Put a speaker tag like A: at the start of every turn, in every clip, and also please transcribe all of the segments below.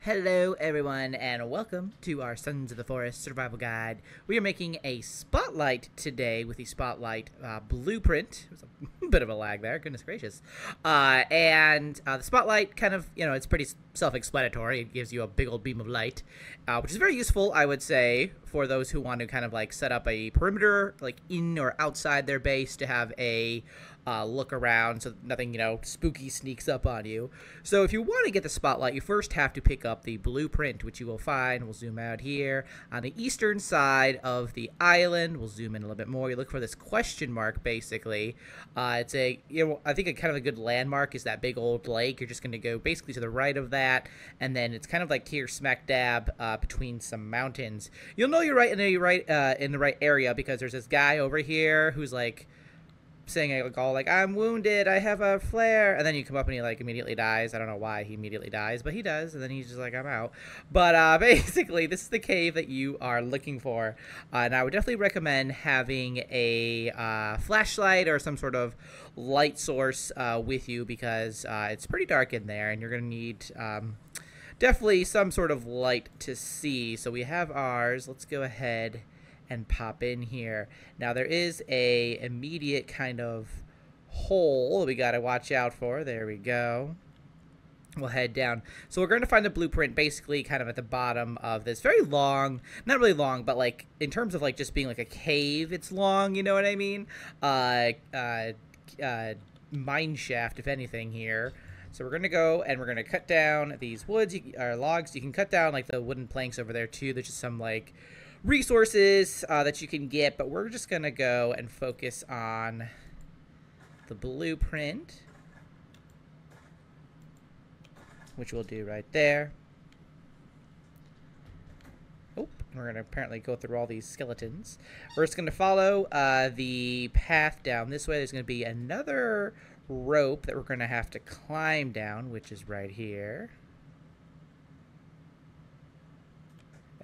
A: Hello everyone and welcome to our Sons of the Forest survival guide. We are making a spotlight today with the spotlight blueprint. There's a bit of a lag there, goodness gracious. The spotlight kind of, it's pretty self-explanatory. It gives you a big old beam of light, which is very useful, I would say, for those who want to kind of like set up a perimeter, like in or outside their base to have a look around so nothing, spooky sneaks up on you. So if you want to get the spotlight, you first have to pick up the blueprint, which you will find. We'll zoom out here on the eastern side of the island. We'll zoom in a little bit more. You look for this question mark, basically. It's a, I think a kind of a good landmark is that big old lake. You're just going to go basically to the right of that, and then it's kind of like here smack dab between some mountains. You'll know you're right in the right area because there's this guy over here who's like saying like I'm wounded, I have a flare, and then you come up and he like immediately dies. I don't know why he immediately dies, but he does, and then he's just like, I'm out. But basically this is the cave that you are looking for, and I would definitely recommend having a flashlight or some sort of light source with you because it's pretty dark in there and you're gonna need definitely some sort of light to see. So we have ours. Let's go ahead and pop in here. Now there is a immediate kind of hole we gotta watch out for. There we go. We'll head down. So we're going to find the blueprint basically kind of at the bottom of this very long, not really long, but like in terms of like just being like a cave, it's long, you know what I mean? Mine shaft, if anything, here. So we're going to go and we're going to cut down these woods or logs. You can cut down like the wooden planks over there too. There's just some like resources that you can get, but we're just gonna go and focus on the blueprint, which we'll do right there. Oh, we're gonna apparently go through all these skeletons. We're just gonna follow the path down this way. There's gonna be another rope that we're gonna have to climb down, which is right here.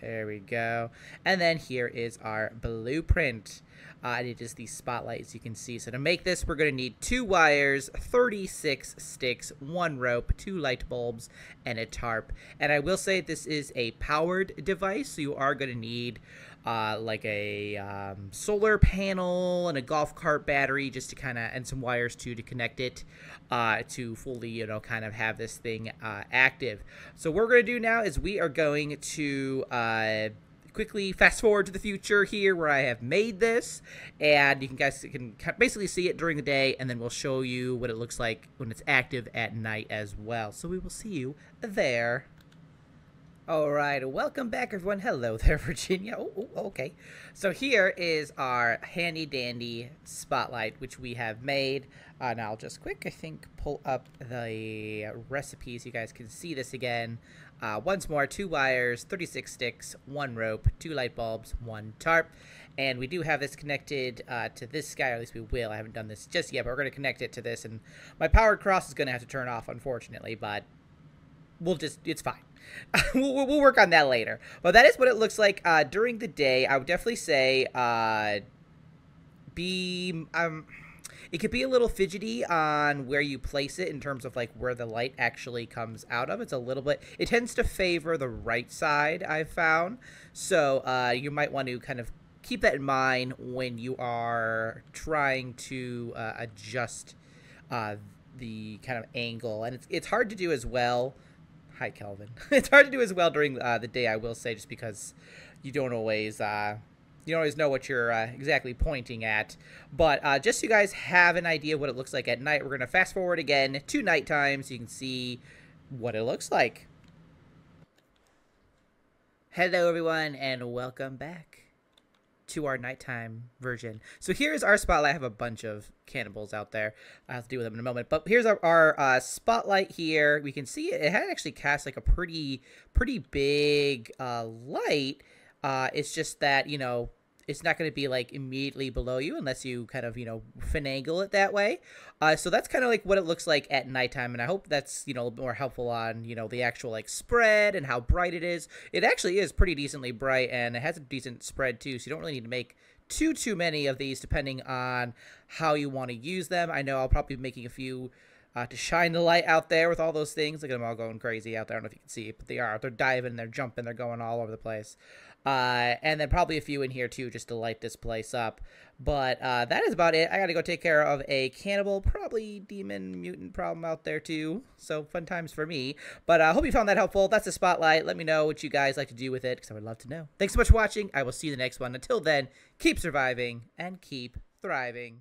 A: There we go. And then here is our blueprint. And it is the spotlight, as you can see. So to make this, we're going to need 2 wires, 36 sticks, 1 rope, 2 light bulbs, and a tarp. And I will say this is a powered device, so you are going to need like a solar panel and a golf cart battery just to kind of, and some wires too to connect it to fully, kind of have this thing active. So what we're going to do now is we are going to quickly fast forward to the future here where I have made this, and you guys can basically see it during the day, and then we'll show you what it looks like when it's active at night as well. So we will see you there. Alright, welcome back everyone. Hello there, Virginia. Oh, okay. So here is our handy dandy spotlight, which we have made. Now I'll just I think, pull up the recipe so you guys can see this again. Once more, 2 wires, 36 sticks, 1 rope, 2 light bulbs, 1 tarp. And we do have this connected to this guy, or at least we will. I haven't done this just yet, but we're going to connect it to this. And my powered cross is going to have to turn off, unfortunately, but it's fine. we'll work on that later. But that is what it looks like during the day. I would definitely say it could be a little fidgety on where you place it in terms of like where the light actually comes out of. It's a little bit, it tends to favor the right side, I've found. So you might want to kind of keep that in mind when you are trying to adjust the kind of angle. And it's hard to do as well. Hi, Kelvin. It's hard to do as well during the day, I will say, just because you don't always know what you're exactly pointing at. But just so you guys have an idea what it looks like at night, we're going to fast forward again to nighttime so you can see what it looks like. Hello, everyone, and welcome back to our nighttime version. So here's our spotlight. I have a bunch of cannibals out there. I'll have to deal with them in a moment. But here's our spotlight here. We can see it had actually cast like a pretty big light. It's just that, it's not going to be like immediately below you unless you kind of, finagle it that way. So that's kind of like what it looks like at nighttime. And I hope that's, a little bit more helpful on, the actual like spread and how bright it is. It actually is pretty decently bright, and it has a decent spread too. So you don't really need to make too many of these depending on how you want to use them. I know I'll probably be making a few to shine the light out there with all those things. Look at them all going crazy out there. I don't know if you can see it, but they are. They're diving, they're jumping, they're going all over the place. And then probably a few in here too, just to light this place up. But that is about it. I gotta go take care of a cannibal, probably demon mutant problem out there too. So fun times for me. But I hope you found that helpful. That's the spotlight. Let me know what you guys like to do with it, because I would love to know. Thanks so much for watching. I will see you in the next one. Until then, keep surviving and keep thriving.